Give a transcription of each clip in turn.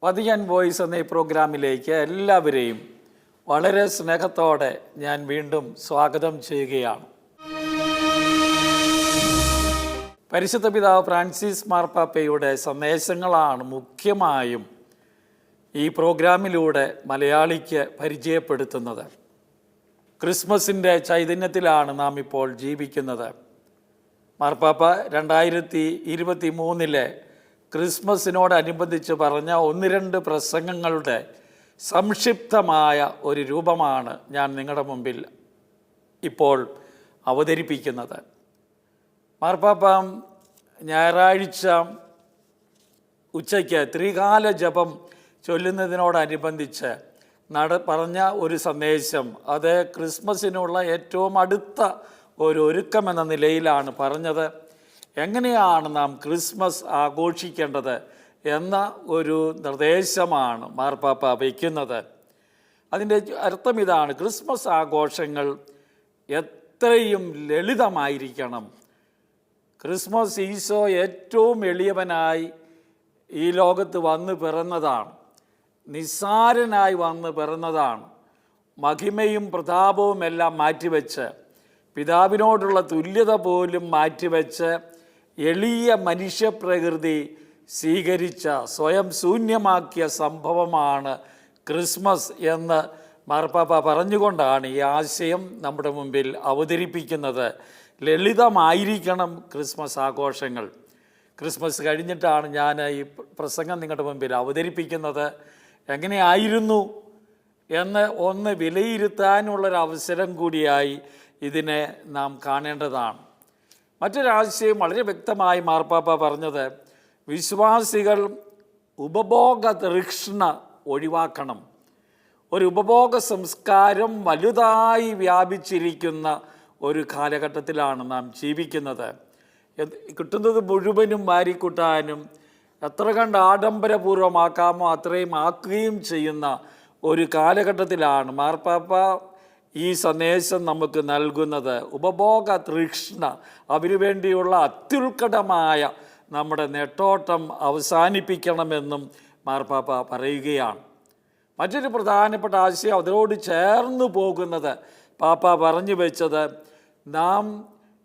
Pathiyan voice എന്ന ഈ പ്രോഗ്രാമിലേക്ക് എല്ലാവരെയും വളരെ സ്നേഹത്തോടെ ഞാൻ വീണ്ടും സ്വാഗതം ചെയ്യുകയാണ്. പരിശുദ്ധ പിതാവ് ഫ്രാൻസിസ് മാർപ്പാപ്പയുടെ സന്ദേശങ്ങളാണ് മുഖ്യമായും ഈ പ്രോഗ്രാമിലൂടെ മലയാളിക്ക് പരിചയപ്പെടുത്തുന്നത്. ക്രിസ്മസിൻ്റെ ചൈതന്യത്തിലാണ് നാം ഇപ്പോൾ ജീവിക്കുന്നത്. മാർപ്പാപ്പ 2023 ക്രിസ്മസിനോടനുബന്ധിച്ച് പറഞ്ഞ 1-2 പ്രസംഗങ്ങളുടെ സംക്ഷിപ്തമായ ഒരു രൂപമാണ് ഞാൻ നിങ്ങളുടെ മുമ്പിൽ ഇപ്പോൾ അവതരിപ്പിക്കുന്നത്. മാർപ്പാപ്പ ഞായറാഴ്ച ഉച്ചയ്ക്ക് ത്രികാല ജപം ചൊല്ലുന്നതിനോടനുബന്ധിച്ച് പറഞ്ഞ ഒരു സന്ദേശം, അത് ക്രിസ്മസിനുള്ള ഏറ്റവും അടുത്ത ഒരു ഒരുക്കമെന്ന നിലയിലാണ് പറഞ്ഞത്. എങ്ങനെയാണ് നാം ക്രിസ്മസ് ആഘോഷിക്കേണ്ടത് എന്ന ഒരു നിർദ്ദേശമാണ് മാർപ്പാപ്പ വയ്ക്കുന്നത്. അതിൻ്റെ അർത്ഥം ഇതാണ്: ക്രിസ്മസ് ആഘോഷങ്ങൾ എത്രയും ലളിതമായിരിക്കണം. ക്രിസ്മസ് ഈശോ ഏറ്റവും എളിയവനായി ഈ ലോകത്ത് വന്ന് പിറന്നതാണ്, നിസ്സാരനായി വന്ന് പിറന്നതാണ്. മഹിമയും പ്രതാപവും എല്ലാം മാറ്റിവെച്ച്, പിതാവിനോടുള്ള തുല്യത പോലും മാറ്റിവെച്ച് എളിയ മനുഷ്യപ്രകൃതി സ്വീകരിച്ച, സ്വയം ശൂന്യമാക്കിയ സംഭവമാണ് ക്രിസ്മസ് എന്ന് മാർപ്പാപ്പ പറഞ്ഞുകൊണ്ടാണ് ഈ ആശയം നമ്മുടെ മുമ്പിൽ അവതരിപ്പിക്കുന്നത്. ലളിതമായിരിക്കണം ക്രിസ്മസ് ആഘോഷങ്ങൾ. ക്രിസ്മസ് കഴിഞ്ഞിട്ടാണ് ഞാൻ ഈ പ്രസംഗം നിങ്ങളുടെ മുമ്പിൽ അവതരിപ്പിക്കുന്നത്. എങ്ങനെയായിരുന്നു എന്ന് ഒന്ന് വിലയിരുത്താനുള്ളൊരവസരം കൂടിയായി ഇതിനെ നാം കാണേണ്ടതാണ്. മറ്റൊരാശയം വളരെ വ്യക്തമായി മാർപ്പാപ്പ പറഞ്ഞത്, വിശ്വാസികൾ ഉപഭോഗ തൃഷ്ണ ഒഴിവാക്കണം. ഒരു ഉപഭോഗ സംസ്കാരം വലുതായി വ്യാപിച്ചിരിക്കുന്ന ഒരു കാലഘട്ടത്തിലാണ് നാം ജീവിക്കുന്നത്. കിട്ടുന്നത് മുഴുവനും വാരിക്കൂട്ടാനും എത്ര കണ്ട് ആഡംബരപൂർവ്വമാക്കാമോ അത്രയും ആക്കുകയും ചെയ്യുന്ന ഒരു കാലഘട്ടത്തിലാണ് മാർപ്പാപ്പ ഈ സന്ദേശം നമുക്ക് നൽകുന്നത്. ഉപഭോഗ തൃഷ്ണ, അതിനു വേണ്ടിയുള്ള അത്യുത്കടമായ നമ്മുടെ നെട്ടോട്ടം അവസാനിപ്പിക്കണമെന്നും മാർപ്പാപ്പ പറയുകയാണ്. മറ്റൊരു പ്രധാനപ്പെട്ട ആശയം അതിനോട് ചേർന്ന് പോകുന്നത് പാപ്പ പറഞ്ഞു വെച്ചത്, നാം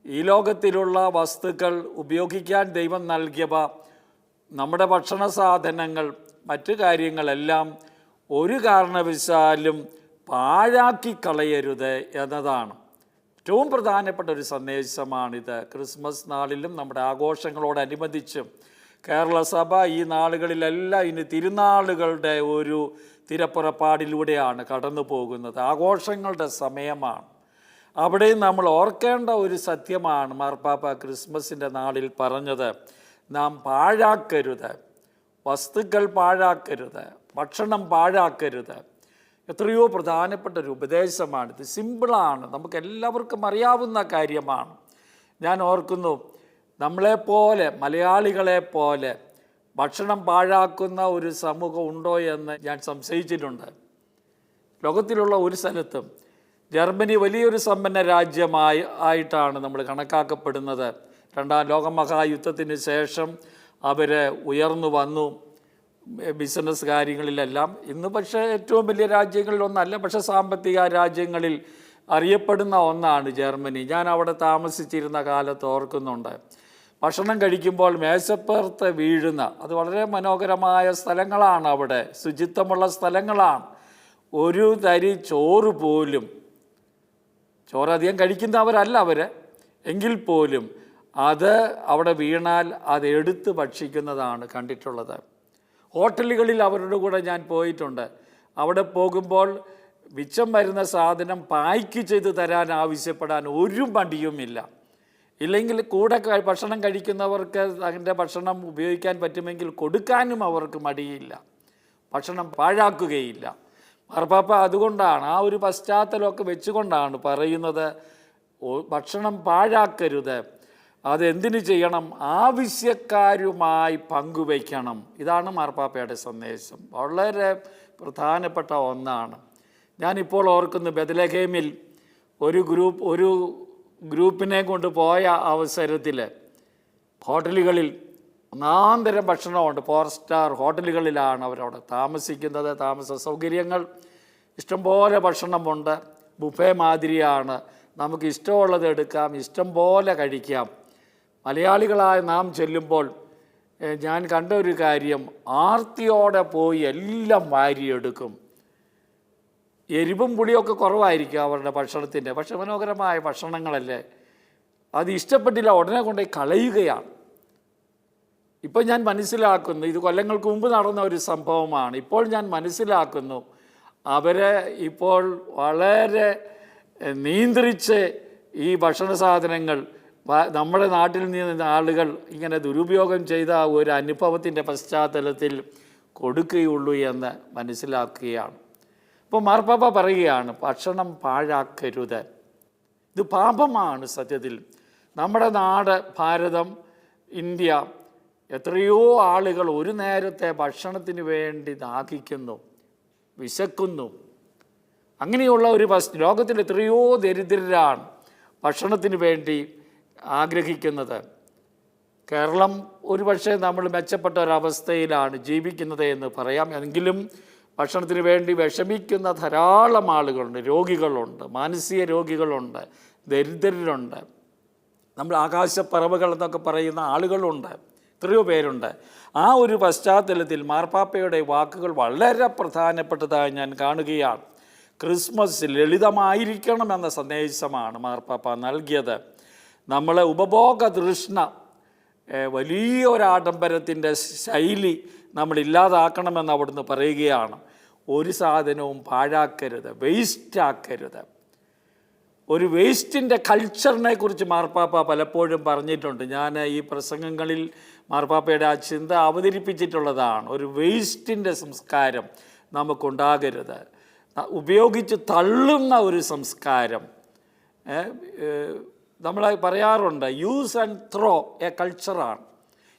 ഈ ലോകത്തിലുള്ള വസ്തുക്കൾ ഉപയോഗിക്കാൻ ദൈവം നൽകിയവ, നമ്മുടെ ഭക്ഷണ സാധനങ്ങൾ, മറ്റു കാര്യങ്ങളെല്ലാം ഒരു കാരണവശാലും പാഴാക്കി കളയരുത് എന്നതാണ്. ഏറ്റവും പ്രധാനപ്പെട്ട ഒരു സന്ദേശമാണിത്. ക്രിസ്മസ് നാളിലും നമ്മുടെ ആഘോഷങ്ങളോടനുബന്ധിച്ചും കേരള സഭ ഈ നാളുകളിലെല്ലാം ഇനി തിരുനാളുകളുടെ ഒരു തിരപ്പുറപ്പാടിലൂടെയാണ് കടന്നു പോകുന്നത്. ആഘോഷങ്ങളുടെ സമയമാണ്. അവിടെ നമ്മൾ ഓർക്കേണ്ട ഒരു സത്യമാണ് മാർപ്പാപ്പ ക്രിസ്മസിൻ്റെ നാളിൽ പറഞ്ഞത്. നാം പാഴാക്കരുത്, വസ്തുക്കൾ പാഴാക്കരുത്, ഭക്ഷണം പാഴാക്കരുത്. എത്രയോ പ്രധാനപ്പെട്ട ഒരു ഉപദേശമാണിത്. സിമ്പിളാണ്, നമുക്ക് എല്ലാവർക്കും അറിയാവുന്ന കാര്യമാണ്. ഞാൻ ഓർക്കുന്നു, നമ്മളെപ്പോലെ മലയാളികളെപ്പോലെ ഭക്ഷണം പാഴാക്കുന്ന ഒരു സമൂഹം ഉണ്ടോ എന്ന് ഞാൻ സംശയിച്ചിട്ടുണ്ട്. ലോകത്തിലുള്ള ഒരു സ്ഥലത്തും ജർമ്മനി വലിയൊരു സമ്പന്ന രാജ്യമായിട്ടാണ് നമ്മൾ കണക്കാക്കപ്പെടുന്നത്. 2ാം ലോകമഹായുദ്ധത്തിന് ശേഷം അവർ ഉയർന്നു വന്നു ബിസിനസ് കാര്യങ്ങളിലെല്ലാം. ഇന്ന് പക്ഷേ ഏറ്റവും വലിയ രാജ്യങ്ങളിലൊന്നല്ല, പക്ഷേ സാമ്പത്തിക രാജ്യങ്ങളിൽ അറിയപ്പെടുന്ന ഒന്നാണ് ജർമ്മനി. ഞാൻ അവിടെ താമസിച്ചിരുന്ന കാലത്ത് ഓർക്കുന്നുണ്ട്, ഭക്ഷണം കഴിക്കുമ്പോൾ മേശപ്പുറത്ത് വീഴുന്ന, അത് വളരെ മനോഹരമായ സ്ഥലങ്ങളാണ്, അവിടെ ശുചിത്വമുള്ള സ്ഥലങ്ങളാണ്. ഒരു തരി ചോറ് പോലും, ചോറധികം കഴിക്കുന്നവരല്ല അവർ, എങ്കിൽ പോലും അത് അവിടെ വീണാൽ അത് എടുത്ത് ഭക്ഷിക്കുന്നതാണ് കണ്ടിട്ടുള്ളത്. ഹോട്ടലുകളിൽ അവരുടെ കൂടെ ഞാൻ പോയിട്ടുണ്ട്. അവിടെ പോകുമ്പോൾ മിച്ചം വരുന്ന സാധനം പായ്ക്ക് ചെയ്ത് തരാൻ ആവശ്യപ്പെടാൻ ഒരു മടിയുമില്ല. ഇല്ലെങ്കിൽ കൂടെ ഭക്ഷണം കഴിക്കുന്നവർക്ക് അതിൻ്റെ ഭക്ഷണം ഉപയോഗിക്കാൻ പറ്റുമെങ്കിൽ കൊടുക്കാനും അവർക്ക് മടിയില്ല. ഭക്ഷണം പാഴാക്കുകയില്ല. മാർപ്പാപ്പ അതുകൊണ്ടാണ്, ആ ഒരു പശ്ചാത്തലമൊക്കെ വെച്ചുകൊണ്ടാണ് പറയുന്നത്, ഭക്ഷണം പാഴാക്കരുത്. അതെന്തിനു ചെയ്യണം? ആവശ്യക്കാരുമായി പങ്കുവയ്ക്കണം. ഇതാണ് മാർപ്പാപ്പയുടെ സന്ദേശം. വളരെ പ്രധാനപ്പെട്ട ഒന്നാണ്. ഞാനിപ്പോൾ ഓർക്കുന്നു, ബെത്ലഹേമിൽ ഒരു ഗ്രൂപ്പിനെ കൊണ്ട് പോയ അവസരത്തിൽ ഹോട്ടലുകളിൽ ഒന്നാന്തരം ഭക്ഷണമുണ്ട്. 4 സ്റ്റാർ ഹോട്ടലുകളിലാണ് അവരവിടെ താമസിക്കുന്നത്. താമസ സൗകര്യങ്ങൾ ഇഷ്ടംപോലെ ഭക്ഷണമുണ്ട്. ബുഫേ മാതിരിയാണ്. നമുക്ക് ഇഷ്ടമുള്ളത് എടുക്കാം, ഇഷ്ടം പോലെ കഴിക്കാം. മലയാളികളായ നാം ചെല്ലുമ്പോൾ ഞാൻ കണ്ട ഒരു കാര്യം, ആർത്തിയോടെ പോയി എല്ലാം വാരിയെടുക്കും. എരിവും പുളിയൊക്കെ കുറവായിരിക്കും അവരുടെ ഭക്ഷണത്തിൻ്റെ, പക്ഷെ മനോഹരമായ ഭക്ഷണങ്ങളല്ലേ. അത് ഇഷ്ടപ്പെട്ടില്ല, ഉടനെ കൊണ്ടുപോയി കളയുകയാണ്. ഇപ്പോൾ ഞാൻ മനസ്സിലാക്കുന്നു, ഇത് കൊല്ലങ്ങൾക്ക് മുമ്പ് നടന്ന ഒരു സംഭവമാണ്. ഇപ്പോൾ ഞാൻ മനസ്സിലാക്കുന്നു, അവരെ ഇപ്പോൾ വളരെ നിയന്ത്രിച്ച് ഈ ഭക്ഷണ സാധനങ്ങൾ നമ്മുടെ നാട്ടിൽ നിന്ന് ആളുകൾ ഇങ്ങനെ ദുരുപയോഗം ചെയ്ത ഒരു അനുഭവത്തിൻ്റെ പശ്ചാത്തലത്തിൽ കൊടുക്കുകയുള്ളൂ എന്ന് മനസ്സിലാക്കുകയാണ്. അപ്പോൾ മാർപ്പാപ്പ പറയുകയാണ്, ഭക്ഷണം പാഴാക്കരുത്. ഇത് പാപമാണ്. സത്യത്തിൽ നമ്മുടെ നാട് ഭാരതം, ഇന്ത്യ, എത്രയോ ആളുകൾ ഒരു നേരത്തെ ഭക്ഷണത്തിന് വേണ്ടി ദാഹിക്കുന്നു, വിശക്കുന്നു. അങ്ങനെയുള്ള ഒരു ലോകത്തിൽ എത്രയോ ദരിദ്രരാണ് ഭക്ഷണത്തിന് വേണ്ടി ആഗ്രഹിക്കുന്നത്. കേരളം ഒരുപക്ഷെ നമ്മൾ മെച്ചപ്പെട്ട ഒരവസ്ഥയിലാണ് ജീവിക്കുന്നത് എന്ന് പറയാം. എങ്കിലും ഭക്ഷണത്തിന് വേണ്ടി വിഷമിക്കുന്ന ധാരാളം ആളുകളുണ്ട്. രോഗികളുണ്ട്, മാനസിക രോഗികളുണ്ട്, ദരിദ്രരുണ്ട്, നമ്മൾ ആകാശപ്പറവുകൾ എന്നൊക്കെ പറയുന്ന ആളുകളുണ്ട്, എത്രയോ പേരുണ്ട്. ആ ഒരു പശ്ചാത്തലത്തിൽ മാർപ്പാപ്പയുടെ വാക്കുകൾ വളരെ പ്രധാനപ്പെട്ടതായി ഞാൻ കാണുകയാണ്. ക്രിസ്മസ് ലളിതമായിരിക്കണമെന്ന സന്ദേശമാണ് മാർപ്പാപ്പ നൽകിയത്. നമ്മളെ ഉപഭോഗ തൃഷ്ണ, വലിയൊരാഡംബരത്തിൻ്റെ ശൈലി നമ്മൾ ഇല്ലാതാക്കണമെന്ന് അവിടുന്ന് പറയുകയാണ്. ഒരു സാധനവും പാഴാക്കരുത്, വേസ്റ്റാക്കരുത്. ഒരു വേസ്റ്റിൻ്റെ കൾച്ചറിനെ കുറിച്ച് മാർപ്പാപ്പ പലപ്പോഴും പറഞ്ഞിട്ടുണ്ട്. ഞാൻ ഈ പ്രസംഗങ്ങളിൽ മാർപ്പാപ്പയുടെ ആ ചിന്ത അവതരിപ്പിച്ചിട്ടുള്ളതാണ്. ഒരു വേസ്റ്റിൻ്റെ സംസ്കാരം നമുക്കുണ്ടാകരുത്. ഉപയോഗിച്ച് തള്ളുന്ന ഒരു സംസ്കാരം, നമ്മൾ പറയാറുണ്ട്, യൂസ് ആൻഡ് ത്രോ എ കൾച്ചറാണ്.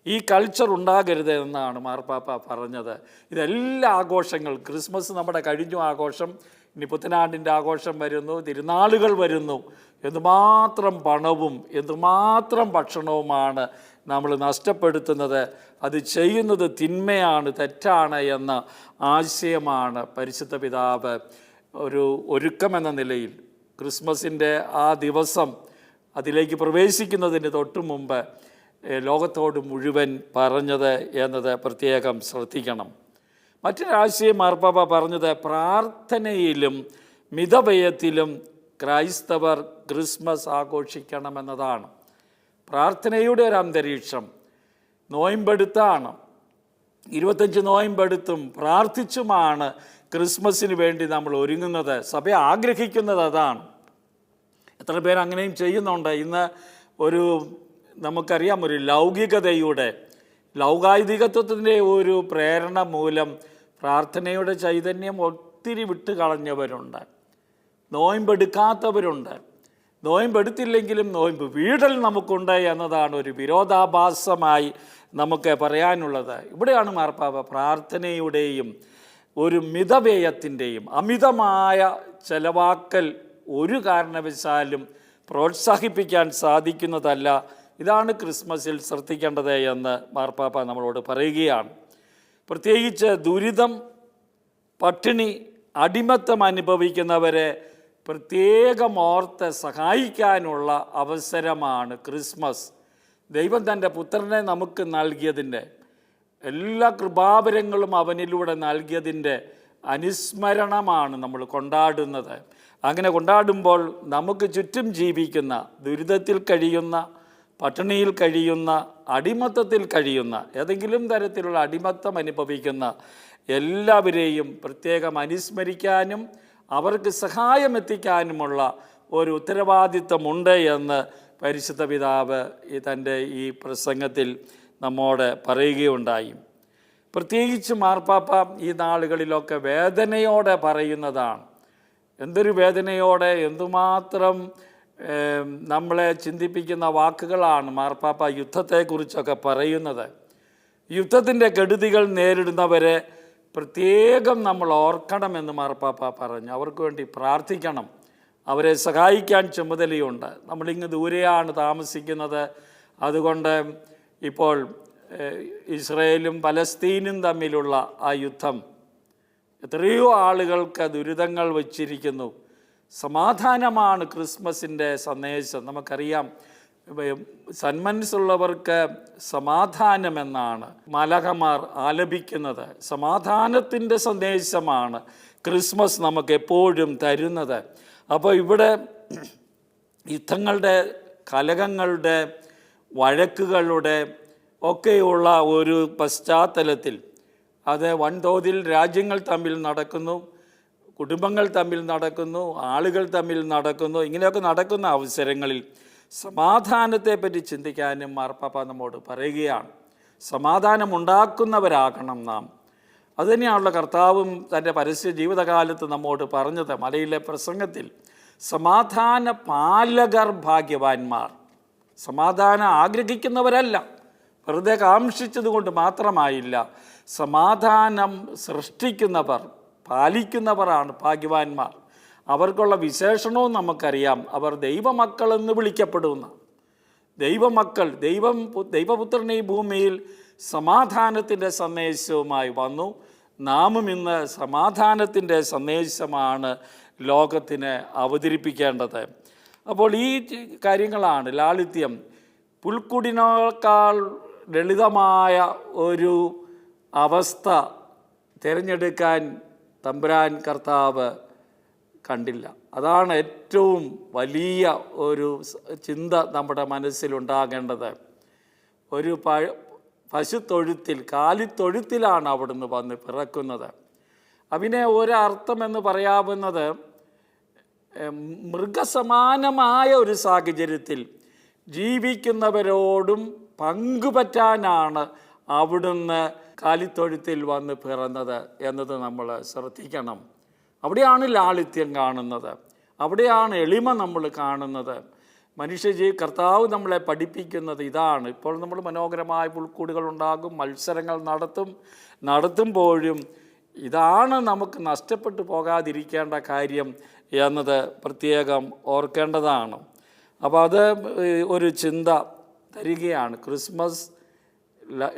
ഈ കൾച്ചർ ഉണ്ടാകരുത് എന്നാണ് മാർപ്പാപ്പ പറഞ്ഞത്. ഇതെല്ലാ ആഘോഷങ്ങൾ, ക്രിസ്മസ് നമ്മുടെ കഴിഞ്ഞു ആഘോഷം, ഇനി പുത്തനാണ്ടിൻ്റെ ആഘോഷം വരുന്നു, തിരുനാളുകൾ വരുന്നു. എന്തുമാത്രം പണവും എന്തുമാത്രം ഭക്ഷണവുമാണ് നമ്മൾ നഷ്ടപ്പെടുത്തുന്നത്. അത് ചെയ്യുന്നത് തിന്മയാണ്, തെറ്റാണ് എന്ന ആശയമാണ് പരിശുദ്ധ പിതാവ് ഒരു ഒരുക്കമെന്ന നിലയിൽ ക്രിസ്മസിൻ്റെ ആ ദിവസം അതിലേക്ക് പ്രവേശിക്കുന്നതിന് തൊട്ടു മുമ്പ് ലോകത്തോട് മുഴുവൻ പറഞ്ഞത് എന്നത് പ്രത്യേകം ശ്രദ്ധിക്കണം. മറ്റൊരാശയം മാർപ്പാപ്പ പറഞ്ഞത്, പ്രാർത്ഥനയിലും മിതവ്യയത്തിലും ക്രൈസ്തവർ ക്രിസ്മസ് ആഘോഷിക്കണമെന്നതാണ്. പ്രാർത്ഥനയുടെ ഒരു അന്തരീക്ഷം, നോയമ്പെടുത്താണ്, 25 നോയമ്പെടുത്തും പ്രാർത്ഥിച്ചുമാണ് ക്രിസ്മസിന് വേണ്ടി നമ്മൾ ഒരുങ്ങുന്നത്. സഭ ആഗ്രഹിക്കുന്നത് അതാണ്. എത്ര പേർ അങ്ങനെയും ചെയ്യുന്നുണ്ട്. ഇന്ന് നമുക്കറിയാം, ഒരു ലൗകായുധികത്വത്തിൻ്റെ ഒരു പ്രേരണ മൂലം പ്രാർത്ഥനയുടെ ചൈതന്യം ഒത്തിരി വിട്ടുകളഞ്ഞവരുണ്ട്, നോയമ്പെടുക്കാത്തവരുണ്ട്. നോയമ്പെടുത്തില്ലെങ്കിലും നോയമ്പ് വീടൽ നമുക്കുണ്ട് എന്നതാണ് ഒരു വിരോധാഭാസമായി നമുക്ക് പറയാനുള്ളത്. ഇവിടെയാണ് മാർപ്പാപ്പ പ്രാർത്ഥനയുടെയും ഒരു മിതവ്യയത്തിൻ്റെയും അമിതമായ ചെലവാക്കൽ ഒരു കാരണവശാലും പ്രോത്സാഹിപ്പിക്കാൻ സാധിക്കുന്നതല്ല. ഇതാണ് ക്രിസ്മസിൽ ശ്രദ്ധിക്കേണ്ടത് എന്ന് മാർപ്പാപ്പ നമ്മളോട് പറയുകയാണ്. പ്രത്യേകിച്ച് ദുരിതം, പട്ടിണി, അടിമത്തം അനുഭവിക്കുന്നവരെ പ്രത്യേകം ഓർത്ത് സഹായിക്കാനുള്ള അവസരമാണ് ക്രിസ്മസ്. ദൈവം തൻ്റെ പുത്രനെ നമുക്ക് നൽകിയതിൻ്റെ, എല്ലാ കൃപാവരങ്ങളും അവനിലൂടെ നൽകിയതിൻ്റെ അനുസ്മരണമാണ് നമ്മൾ കൊണ്ടാടുന്നത്. അങ്ങനെ കൊണ്ടാടുമ്പോൾ നമുക്ക് ചുറ്റും ജീവിക്കുന്ന, ദുരിതത്തിൽ കഴിയുന്ന, പട്ടിണിയിൽ കഴിയുന്ന, അടിമത്തത്തിൽ കഴിയുന്ന, ഏതെങ്കിലും തരത്തിലുള്ള അടിമത്തം അനുഭവിക്കുന്ന എല്ലാവരെയും പ്രത്യേകം അനുസ്മരിക്കാനും അവർക്ക് സഹായം എത്തിക്കാനുമുള്ള ഒരു ഉത്തരവാദിത്വമുണ്ട് എന്ന് പരിശുദ്ധ പിതാവ് തൻ്റെ ഈ പ്രസംഗത്തിൽ നമ്മോട് പറയുകയുണ്ടായി. പ്രത്യേകിച്ച് മാർപ്പാപ്പ ഈ നാളുകളിലൊക്കെ വേദനയോടെ പറയുന്നതാണ്. എന്തൊരു വേദനയോടെ, എന്തുമാത്രം നമ്മളെ ചിന്തിപ്പിക്കുന്ന വാക്കുകളാണ് മാർപ്പാപ്പ യുദ്ധത്തെക്കുറിച്ചൊക്കെ പറയുന്നത്. യുദ്ധത്തിൻ്റെ കെടുതികൾ നേരിടുന്നവരെ പ്രത്യേകം നമ്മൾ ഓർക്കണമെന്ന് മാർപ്പാപ്പ പറഞ്ഞു. അവർക്ക് വേണ്ടി പ്രാർത്ഥിക്കണം, അവരെ സഹായിക്കാൻ ചുമതലയുണ്ട്. നമ്മളിങ്ങ് ദൂരെയാണ് താമസിക്കുന്നത്, അതുകൊണ്ട് ഇപ്പോൾ ഇസ്രയേലും പലസ്തീനും തമ്മിലുള്ള ആ യുദ്ധം എത്രയോ ആളുകൾക്ക് ദുരിതങ്ങൾ വച്ചിരിക്കുന്നു. സമാധാനമാണ് ക്രിസ്മസിൻ്റെ സന്ദേശം. നമുക്കറിയാം, സന്മനസ്സുള്ളവർക്ക് സമാധാനമെന്നാണ് മാലാഖമാർ ആലപിക്കുന്നത്. സമാധാനത്തിൻ്റെ സന്ദേശമാണ് ക്രിസ്മസ് നമുക്ക് എപ്പോഴും തരുന്നത്. അപ്പോൾ ഇവിടെ യുദ്ധങ്ങളുടെ, കലഹങ്ങളുടെ, വഴക്കുകളുടെ ഒക്കെയുള്ള ഒരു പശ്ചാത്തലത്തിൽ അത് വൻതോതിൽ രാജ്യങ്ങൾ തമ്മിൽ നടക്കുന്നു, കുടുംബങ്ങൾ തമ്മിൽ നടക്കുന്നു, ആളുകൾ തമ്മിൽ നടക്കുന്നു. ഇങ്ങനെയൊക്കെ നടക്കുന്ന അവസരങ്ങളിൽ സമാധാനത്തെപ്പറ്റി ചിന്തിക്കാനും മാർപ്പാപ്പ നമ്മോട് പറയുകയാണ്. സമാധാനമുണ്ടാക്കുന്നവരാകണം നാം. അതുതന്നെയാണല്ലോ കർത്താവും തൻ്റെ പരസ്യ ജീവിതകാലത്ത് നമ്മോട് പറഞ്ഞത് മലയിലെ പ്രസംഗത്തിൽ. സമാധാന പാലകർ ഭാഗ്യവാന്മാർ. സമാധാനം ആഗ്രഹിക്കുന്നവരല്ല, വെറുതെ കാംക്ഷിച്ചതുകൊണ്ട് മാത്രമായില്ല. സമാധാനം സൃഷ്ടിക്കുന്നവർ, പാലിക്കുന്നവരാണ് ഭാഗ്യവാന്മാർ. അവർക്കുള്ള വിശേഷണവും നമുക്കറിയാം. അവർ ദൈവമക്കളെന്ന് വിളിക്കപ്പെടുന്ന ദൈവമക്കൾ. ദൈവപുത്രൻ ഈ ഭൂമിയിൽ സമാധാനത്തിൻ്റെ സന്ദേശവുമായി വന്നു. നാമും ഇന്ന് സമാധാനത്തിൻ്റെ സന്ദേശമാണ് ലോകത്തിന് അവതരിപ്പിക്കേണ്ടത്. അപ്പോൾ ഈ കാര്യങ്ങളാണ് ലാളിത്യം. പുൽക്കുടിനേക്കാൾ ലളിതമായ ഒരു അവസ്ഥ തിരഞ്ഞെടുക്കാൻ തമ്പുരാൻ കർത്താവ് കണ്ടില്ല. അതാണ് ഏറ്റവും വലിയ ഒരു ചിന്ത നമ്മുടെ മനസ്സിലുണ്ടാകേണ്ടത്. ഒരു പശുത്തൊഴുത്തിൽ, കാലിത്തൊഴുത്തിലാണ് അവിടുന്ന് വന്ന് പിറക്കുന്നത്. അതിനെ ഒരർത്ഥമെന്ന് പറയാവുന്നത്, മൃഗസമാനമായ ഒരു സാഹചര്യത്തിൽ ജീവിക്കുന്നവരോടും പങ്കുപറ്റാനാണ് അവിടുന്ന് കാലിത്തൊഴുത്തിൽ വന്ന് പിറന്നത് എന്നത് നമ്മൾ ശ്രദ്ധിക്കണം. അവിടെയാണ് ലാളിത്യം കാണുന്നത്, അവിടെയാണ് എളിമ നമ്മൾ കാണുന്നത്. കർത്താവ് നമ്മളെ പഠിപ്പിക്കുന്നത് ഇതാണ്. ഇപ്പോൾ നമ്മൾ മനോഹരമായ പുൽക്കൂടുകളുണ്ടാകും, മത്സരങ്ങൾ നടത്തുമ്പോഴും ഇതാണ് നമുക്ക് നഷ്ടപ്പെട്ടു പോകാതിരിക്കേണ്ട കാര്യം എന്നത് പ്രത്യേകം ഓർക്കേണ്ടതാണ്. അപ്പോൾ അത് ഒരു ചിന്ത തരികയാണ്. ക്രിസ്മസ്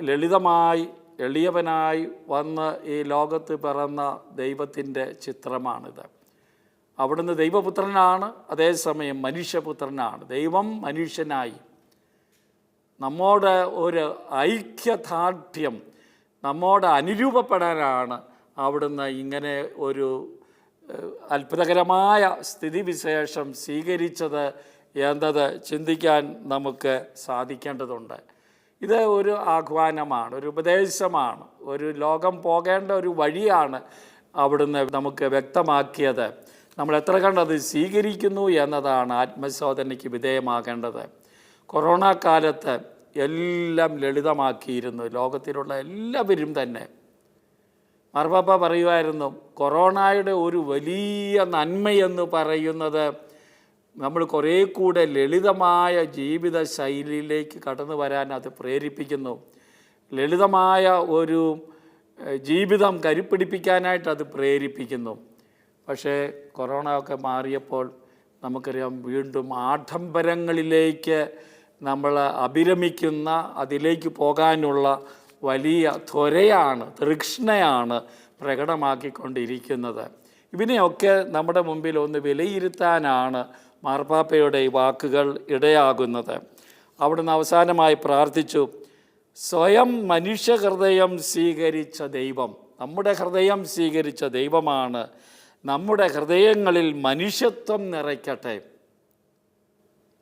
ലളിതമായി, എളിയവനായി വന്ന് ഈ ലോകത്ത് പിറന്ന ദൈവത്തിൻ്റെ ചിത്രമാണിത്. അവിടുന്ന് ദൈവപുത്രനാണ്, അതേസമയം മനുഷ്യപുത്രനാണ്. ദൈവം മനുഷ്യനായി നമ്മോട് ഒരു ഐക്യദാർഢ്യം, നമ്മോട് അനുരൂപപ്പെടാനാണ് അവിടുന്ന് ഇങ്ങനെ ഒരു അത്ഭുതകരമായ സ്ഥിതിവിശേഷം സ്വീകരിച്ചത് എന്നത് ചിന്തിക്കാൻ നമുക്ക് സാധിക്കേണ്ടതുണ്ട്. ഇത് ഒരു ആഹ്വാനമാണ്, ഒരു ഉപദേശമാണ്, ഒരു ലോകം പോകേണ്ട ഒരു വഴിയാണ് അവിടുന്ന് നമുക്ക് വ്യക്തമാക്കിയത്. നമ്മൾ എത്ര കണ്ടത് സ്വീകരിക്കുന്നു എന്നതാണ് ആത്മശോധനയ്ക്ക് വിധേയമാകേണ്ടത്. കൊറോണ കാലത്ത് എല്ലാം ലളിതമാക്കിയിരുന്നു ലോകത്തിലുള്ള എല്ലാവരും തന്നെ. മാർപ്പാപ്പ പറയുമായിരുന്നു, കൊറോണയുടെ ഒരു വലിയ നന്മയെന്ന് പറയുന്നത് നമ്മൾ കുറേ കൂടെ ലളിതമായ ജീവിത ശൈലിയിലേക്ക് കടന്നു വരാൻ അത് പ്രേരിപ്പിക്കുന്നു. ലളിതമായ ഒരു ജീവിതം കരുപ്പിടിപ്പിക്കാനായിട്ട് അത് പ്രേരിപ്പിക്കുന്നു. പക്ഷേ കൊറോണ ഒക്കെ മാറിയപ്പോൾ നമുക്കറിയാം, വീണ്ടും ആഡംബരങ്ങളിലേക്ക് നമ്മൾ അഭിരമിക്കുന്ന, അതിലേക്ക് പോകാനുള്ള വലിയ ത്വരയാണ്, തൃഷ്ണയാണ് പ്രകടമാക്കിക്കൊണ്ടിരിക്കുന്നത്. ഇതിനെയൊക്കെ നമ്മുടെ മുമ്പിൽ ഒന്ന് വിലയിരുത്താനാണ് മാർപ്പാപ്പയുടെ ഈ വാക്കുകൾ ഇടയാകുന്നത്. അവിടുന്ന് അവസാനമായി പ്രാർത്ഥിച്ചു, സ്വയം മനുഷ്യഹൃദയം സ്വീകരിച്ച ദൈവം, നമ്മുടെ ഹൃദയം സ്വീകരിച്ച ദൈവമാണ്, നമ്മുടെ ഹൃദയങ്ങളിൽ മനുഷ്യത്വം നിറയ്ക്കട്ടെ.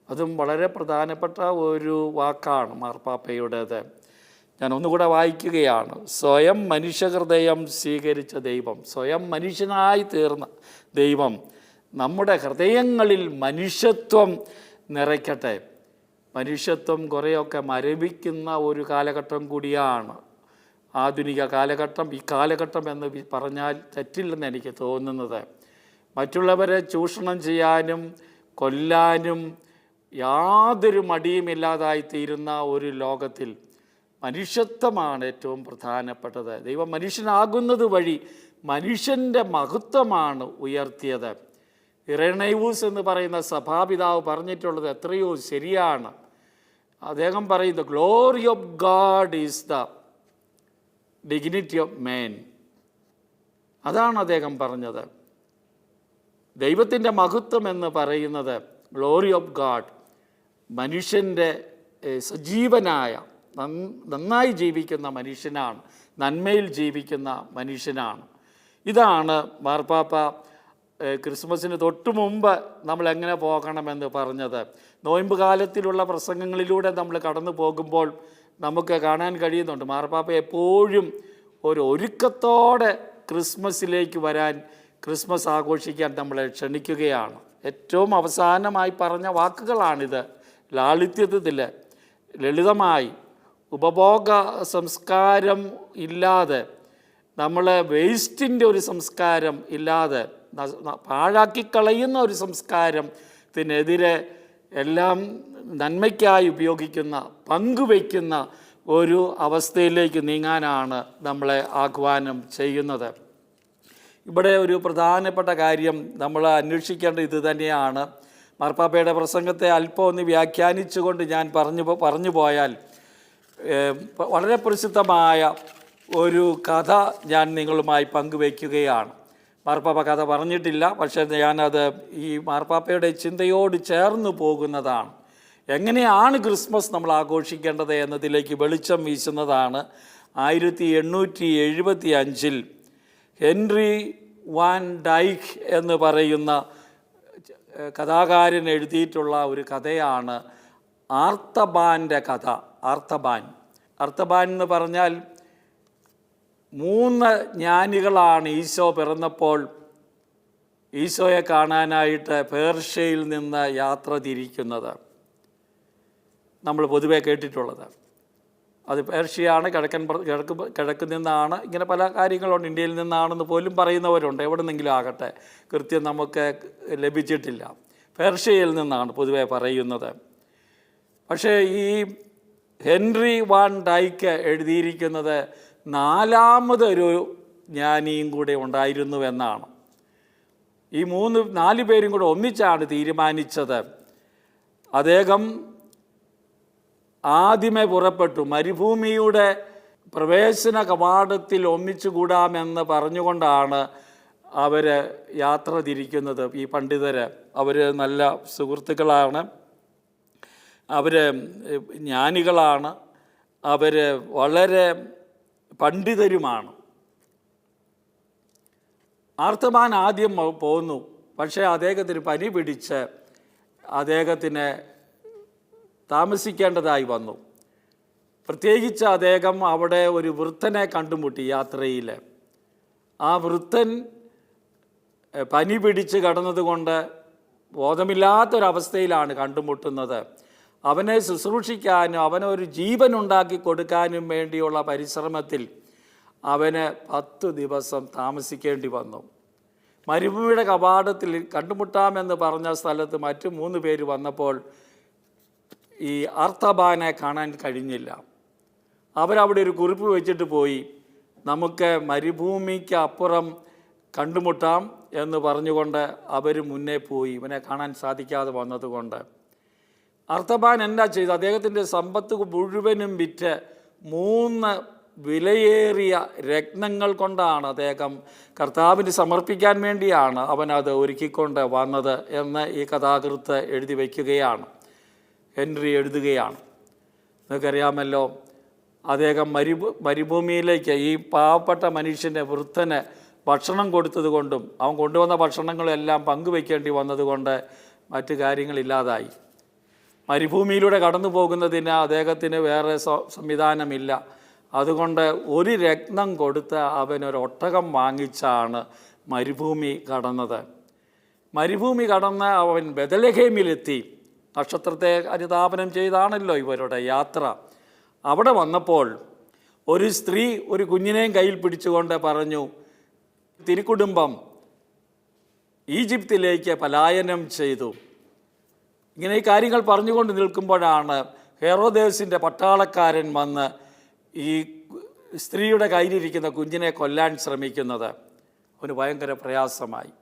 അതും വളരെ പ്രധാനപ്പെട്ട ഒരു വാക്കാണ് മാർപ്പാപ്പയുടേത്. ഞാൻ ഒന്നുകൂടെ വായിക്കുകയാണ്. സ്വയം മനുഷ്യഹൃദയം സ്വീകരിച്ച ദൈവം, സ്വയം മനുഷ്യനായി തീർന്ന ദൈവം നമ്മുടെ ഹൃദയങ്ങളിൽ മനുഷ്യത്വം നിറയ്ക്കട്ടെ. മനുഷ്യത്വം കുറേയൊക്കെ മരവിക്കുന്ന ഒരു കാലഘട്ടം കൂടിയാണ് ആധുനിക കാലഘട്ടം. ഈ കാലഘട്ടം എന്ന് പറഞ്ഞാൽ തെറ്റില്ലെന്ന് എനിക്ക് തോന്നുന്നത്. മറ്റുള്ളവരെ ചൂഷണം ചെയ്യാനും കൊല്ലാനും യാതൊരു മടിയുമില്ലാതായിത്തീരുന്ന ഒരു ലോകത്തിൽ മനുഷ്യത്വമാണ് ഏറ്റവും പ്രധാനപ്പെട്ടത്. ദൈവം മനുഷ്യനാകുന്നത് വഴി മനുഷ്യൻ്റെ മഹത്വമാണ് ഉയർത്തിയത്. ഇറേണൈവൂസ് എന്ന് പറയുന്ന സഭാപിതാവ് പറഞ്ഞിട്ടുള്ളത് എത്രയോ ശരിയാണ്. അദ്ദേഹം പറയും the glory of God is the dignity of മാൻ. അതാണ് അദ്ദേഹം പറഞ്ഞത്. ദൈവത്തിൻ്റെ മഹത്വം എന്ന് പറയുന്നത് ഗ്ലോറി ഓഫ് ഗാഡ്, മനുഷ്യൻ്റെ സജീവനായ നന്നായി ജീവിക്കുന്ന മനുഷ്യനാണ്, നന്മയിൽ ജീവിക്കുന്ന മനുഷ്യനാണ്. ഇതാണ് മാർപ്പാപ്പ ക്രിസ്മസിന് തൊട്ടു മുമ്പ് നമ്മൾ എങ്ങനെ പോകണമെന്ന് പറഞ്ഞത്. നോയമ്പ് കാലത്തിലുള്ള പ്രസംഗങ്ങളിലൂടെ നമ്മൾ കടന്നു പോകുമ്പോൾ നമുക്ക് കാണാൻ കഴിയുന്നുണ്ട് മാർപ്പാപ്പ എപ്പോഴും ഒരു ഒരുക്കത്തോടെ ക്രിസ്മസിലേക്ക് വരാൻ, ക്രിസ്മസ് ആഘോഷിക്കാൻ നമ്മളെ ക്ഷണിക്കുകയാണ്. ഏറ്റവും അവസാനമായി പറഞ്ഞ വാക്കുകളാണിത്. ലാളിത്യത്തിൽ ലളിതമായി ഉപഭോഗ സംസ്കാരം ഇല്ലാതെ, നമ്മൾ വേസ്റ്റിൻ്റെ ഒരു സംസ്കാരം ഇല്ലാതെ, പാഴാക്കിക്കളയുന്ന ഒരു സംസ്കാരത്തിനെതിരെ എല്ലാം നന്മയ്ക്കായി ഉപയോഗിക്കുന്ന, പങ്കുവയ്ക്കുന്ന ഒരു അവസ്ഥയിലേക്ക് നീങ്ങാനാണ് നമ്മളെ ആഹ്വാനം ചെയ്യുന്നത്. ഇവിടെ ഒരു പ്രധാനപ്പെട്ട കാര്യം നമ്മൾ അന്വേഷിക്കേണ്ടത് ഇത് തന്നെയാണ്. മാർപ്പാപ്പയുടെ പ്രസംഗത്തെ അല്പം ഒന്ന് വ്യാഖ്യാനിച്ചുകൊണ്ട് ഞാൻ പറഞ്ഞു പോയാൽ, വളരെ പ്രസിദ്ധമായ ഒരു കഥ ഞാൻ നിങ്ങളുമായി പങ്കുവയ്ക്കുകയാണ്. മാർപ്പാപ്പ കഥ പറഞ്ഞിട്ടില്ല, പക്ഷേ ഞാനത് ഈ മാർപ്പാപ്പയുടെ ചിന്തയോട് ചേർന്ന് പോകുന്നതാണ്. എങ്ങനെയാണ് ക്രിസ്മസ് നമ്മൾ ആഘോഷിക്കേണ്ടത് എന്നതിലേക്ക് വെളിച്ചം വീശുന്നതാണ്. 1875 ഹെൻറി വാൻ ഡൈക്ക് എന്ന് പറയുന്ന കഥാകാരൻ എഴുതിയിട്ടുള്ള ഒരു കഥയാണ് ആർത്തബാൻ്റെ കഥ. ആർത്തബാൻ എന്ന് പറഞ്ഞാൽ 3 ജ്ഞാനികളാണ് ഈശോ പിറന്നപ്പോൾ ഈശോയെ കാണാനായിട്ട് പേർഷ്യയിൽ നിന്ന് യാത്ര തിരിക്കുന്നത്. നമ്മൾ പൊതുവെ കേട്ടിട്ടുള്ളത് അത് പേർഷ്യയാണ്, കിഴക്ക് നിന്നാണ്, ഇങ്ങനെ പല കാര്യങ്ങളുണ്ട്. ഇന്ത്യയിൽ നിന്നാണെന്ന് പോലും പറയുന്നവരുണ്ട്. എവിടെ നിന്നെങ്കിലും ആകട്ടെ, കൃത്യം നമുക്ക് ലഭിച്ചിട്ടില്ല. പേർഷ്യയിൽ നിന്നാണ് പൊതുവെ പറയുന്നത്. പക്ഷേ ഈ ഹെൻറി വാൻ ഡൈക്ക് എഴുതിയിരിക്കുന്നത് 4മതൊരു ജ്ഞാനിയും കൂടെ ഉണ്ടായിരുന്നുവെന്നാണ്. ഈ 4 പേരും കൂടെ ഒന്നിച്ചാണ് തീരുമാനിച്ചത്. അദ്ദേഹം ആദ്യമേ പുറപ്പെട്ടു. മരുഭൂമിയുടെ പ്രവേശന കവാടത്തിൽ ഒന്നിച്ചുകൂടാമെന്ന് പറഞ്ഞുകൊണ്ടാണ് അവർ യാത്ര തിരിക്കുന്നത്. ഈ പണ്ഡിതർ, അവർ നല്ല സുഹൃത്തുക്കളാണ്, അവർ ജ്ഞാനികളാണ്, അവർ വളരെ പണ്ഡിതരുമാണ്. ആർത്തബാൻ ആദ്യം പോന്നു. പക്ഷേ അദ്ദേഹത്തിന് പനി പിടിച്ച് അദ്ദേഹത്തിന് താമസിക്കേണ്ടതായി വന്നു. പ്രത്യേകിച്ച് അദ്ദേഹം അവിടെ ഒരു വൃദ്ധനെ കണ്ടുമുട്ടി യാത്രയിൽ. ആ വൃദ്ധൻ പനി പിടിച്ച് കടന്നതുകൊണ്ട് ബോധമില്ലാത്തൊരവസ്ഥയിലാണ് കണ്ടുമുട്ടുന്നത്. അവനെ ശുശ്രൂഷിക്കാനും അവനൊരു ജീവൻ ഉണ്ടാക്കി കൊടുക്കാനും വേണ്ടിയുള്ള പരിശ്രമത്തിൽ അവന് 10 ദിവസം താമസിക്കേണ്ടി വന്നു. മരുഭൂമിയുടെ കവാടത്തിൽ കണ്ടുമുട്ടാമെന്ന് പറഞ്ഞ സ്ഥലത്ത് മറ്റു 3 പേര് വന്നപ്പോൾ ഈ ആർത്തബാനെ കാണാൻ കഴിഞ്ഞില്ല. അവരവിടെ ഒരു കുറിപ്പ് വെച്ചിട്ട് പോയി, നമുക്ക് മരുഭൂമിക്ക് അപ്പുറം കണ്ടുമുട്ടാം എന്ന് പറഞ്ഞുകൊണ്ട് അവർ മുന്നേ പോയി. ഇവനെ കാണാൻ സാധിക്കാതെ വന്നതുകൊണ്ട് ആർത്തബാൻ എന്താ ചെയ്തു? അദ്ദേഹത്തിൻ്റെ സമ്പത്ത് മുഴുവനും വിറ്റ് 3 വിലയേറിയ രത്നങ്ങൾ കൊണ്ടാണ് അദ്ദേഹം കർത്താവിന് സമർപ്പിക്കാൻ വേണ്ടിയാണ് അവനത് ഒരുക്കിക്കൊണ്ട് വന്നത് എന്ന് ഈ കഥാകൃത്ത് എഴുതി വയ്ക്കുകയാണ്, ഹെൻറി എഴുതുകയാണ്. നിങ്ങൾക്കറിയാമല്ലോ, അദ്ദേഹം മരുഭൂമിയിലേക്ക് ഈ പാവപ്പെട്ട മനുഷ്യൻ്റെ വൃദ്ധന് ഭക്ഷണം കൊടുത്തതുകൊണ്ടും അവൻ കൊണ്ടുവന്ന ഭക്ഷണങ്ങളെല്ലാം പങ്കുവയ്ക്കേണ്ടി വന്നതുകൊണ്ട് മറ്റു കാര്യങ്ങളില്ലാതായി. മരുഭൂമിയിലൂടെ കടന്നു പോകുന്നതിന് അദ്ദേഹത്തിന് വേറെ സംവിധാനമില്ല. അതുകൊണ്ട് 1 രത്നം കൊടുത്ത് അവനൊരു ഒട്ടകം വാങ്ങിച്ചാണ് മരുഭൂമി കടന്നത്. മരുഭൂമി കടന്ന് അവൻ ബെത്ലഹേമിലെത്തി. നക്ഷത്രത്തെ അനുധാപനം ചെയ്താണല്ലോ ഇവരുടെ യാത്ര. അവിടെ വന്നപ്പോൾ ഒരു സ്ത്രീ ഒരു കുഞ്ഞിനെയും കയ്യിൽ പിടിച്ചുകൊണ്ട് പറഞ്ഞു, തിരുക്കുടുംബം ഈജിപ്തിലേക്ക് പലായനം ചെയ്തു. ഇങ്ങനെ ഈ കാര്യങ്ങൾ പറഞ്ഞുകൊണ്ട് നിൽക്കുമ്പോഴാണ് ഹെറോദേസിൻ്റെ പട്ടാളക്കാരൻ വന്ന് ഈ സ്ത്രീയുടെ കയ്യിലിരിക്കുന്ന കുഞ്ഞിനെ കൊല്ലാൻ ശ്രമിക്കുന്നത്. അവന് ഭയങ്കര പ്രയാസമായി.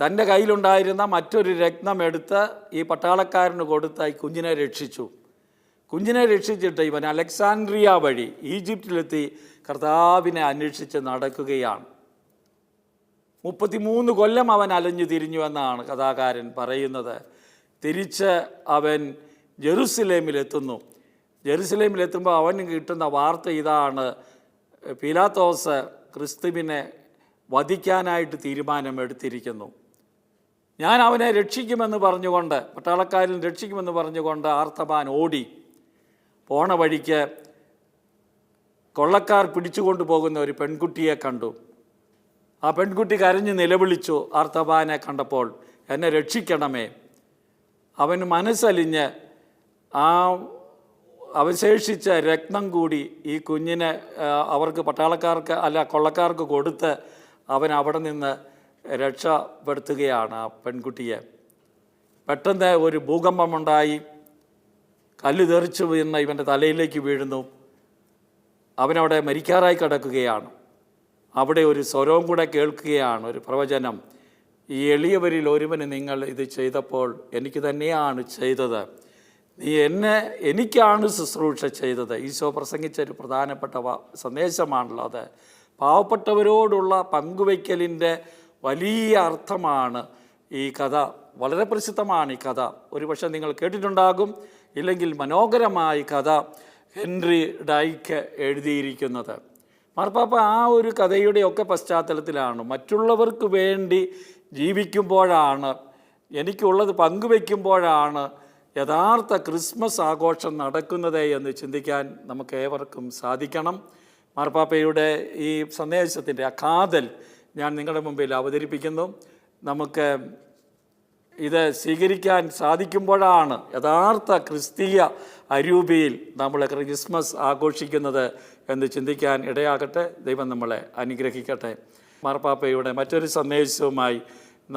തൻ്റെ കയ്യിലുണ്ടായിരുന്ന മറ്റൊരു രത്നം എടുത്ത് ഈ പട്ടാളക്കാരന് കൊടുത്ത് ഈ കുഞ്ഞിനെ രക്ഷിച്ചു. കുഞ്ഞിനെ രക്ഷിച്ചിട്ട് ഇവൻ അലക്സാൻഡ്രിയ വഴി ഈജിപ്തിലെത്തി കർത്താവിനെ അന്വേഷിച്ച് നടക്കുകയാണ്. 33 കൊല്ലം അവൻ അലഞ്ഞു തിരിഞ്ഞു എന്നാണ് കഥാകാരൻ പറയുന്നത്. തിരിച്ച് അവൻ ജെറുസലേമിലെത്തുന്നു. ജെറുസലേമിലെത്തുമ്പോൾ അവന് കിട്ടുന്ന വാർത്ത ഇതാണ്: പീലാത്തോസ് ക്രിസ്തുവിനെ വധിക്കാനായിട്ട് തീരുമാനമെടുത്തിരിക്കുന്നു. ഞാൻ അവനെ രക്ഷിക്കുമെന്ന് പറഞ്ഞുകൊണ്ട്, പട്ടാളക്കാരിൽ രക്ഷിക്കുമെന്ന് പറഞ്ഞുകൊണ്ട് ആർത്തമാൻ ഓടി. പോണ വഴിക്ക് കൊള്ളക്കാർ പിടിച്ചുകൊണ്ടു പോകുന്ന ഒരു പെൺകുട്ടിയെ കണ്ടു. ആ പെൺകുട്ടി കരഞ്ഞ് നിലവിളിച്ചു ആർത്തമാനെ കണ്ടപ്പോൾ, എന്നെ രക്ഷിക്കണമേ. അവന് മനസ്സലിഞ്ഞ് ആ അവശേഷിച്ച രക്തം കൂടി ഈ കുഞ്ഞിനെ അവർക്ക് പട്ടാളക്കാർക്ക് കൊള്ളക്കാർക്ക് കൊടുത്ത് അവൻ അവിടെ നിന്ന് രക്ഷപ്പെടുത്തുകയാണ് ആ പെൺകുട്ടിയെ. പെട്ടെന്ന് ഒരു ഭൂകമ്പമുണ്ടായി. കല്ല് തെറിച്ചു വീണ് ഇവൻ്റെ തലയിലേക്ക് വീഴുന്നു. അവനവിടെ മരിക്കാറായി കിടക്കുകയാണ്. അവിടെ ഒരു സ്വരവും കൂടെ കേൾക്കുകയാണ്, ഒരു പ്രവചനം: ഈ എളിയവരിൽ ഒരുവന് നിങ്ങൾ ഇത് ചെയ്തപ്പോൾ എനിക്ക് തന്നെയാണ് ചെയ്തത്. നീ എനിക്കാണ് ശുശ്രൂഷ ചെയ്തത്. ഈശോ പ്രസംഗിച്ച ഒരു പ്രധാനപ്പെട്ട സന്ദേശമാണല്ലോ അത്. പാവപ്പെട്ടവരോടുള്ള പങ്കുവയ്ക്കലിൻ്റെ വലിയ അർത്ഥമാണ് ഈ കഥ. വളരെ പ്രസിദ്ധമാണ് ഈ കഥ. ഒരുപക്ഷെ നിങ്ങൾ കേട്ടിട്ടുണ്ടാകും, ഇല്ലെങ്കിൽ മനോഹരമായി കഥ ഹെൻറി ഡൈക്ക് എഴുതിയിരിക്കുന്നത്. മാർപ്പാപ്പ ആ ഒരു കഥയുടെയൊക്കെ പശ്ചാത്തലത്തിലാണ് മറ്റുള്ളവർക്ക് വേണ്ടി ജീവിക്കുമ്പോഴാണ്, എനിക്കുള്ളത് പങ്കുവയ്ക്കുമ്പോഴാണ് യഥാർത്ഥ ക്രിസ്മസ് ആഘോഷം നടക്കുന്നത് എന്ന് ചിന്തിക്കാൻ നമുക്ക് ഏവർക്കും സാധിക്കണം. മാർപ്പാപ്പയുടെ ഈ സന്ദേശത്തിൻ്റെ ആ കാതൽ ഞാൻ നിങ്ങളുടെ മുമ്പിൽ അവതരിപ്പിക്കുന്നു. നമുക്ക് ഇത് സ്വീകരിക്കാൻ സാധിക്കുമ്പോഴാണ് യഥാർത്ഥ ക്രിസ്തീയ അരൂപിയിൽ നമ്മൾ ക്രിസ്മസ് ആഘോഷിക്കുന്നത് എന്ന് ചിന്തിക്കാൻ ഇടയാകട്ടെ. ദൈവം നമ്മളെ അനുഗ്രഹിക്കട്ടെ. മാർപ്പാപ്പയുടെ മറ്റൊരു സന്ദേശവുമായി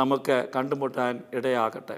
നമുക്ക് കണ്ടുമുട്ടാൻ ഇടയാകട്ടെ.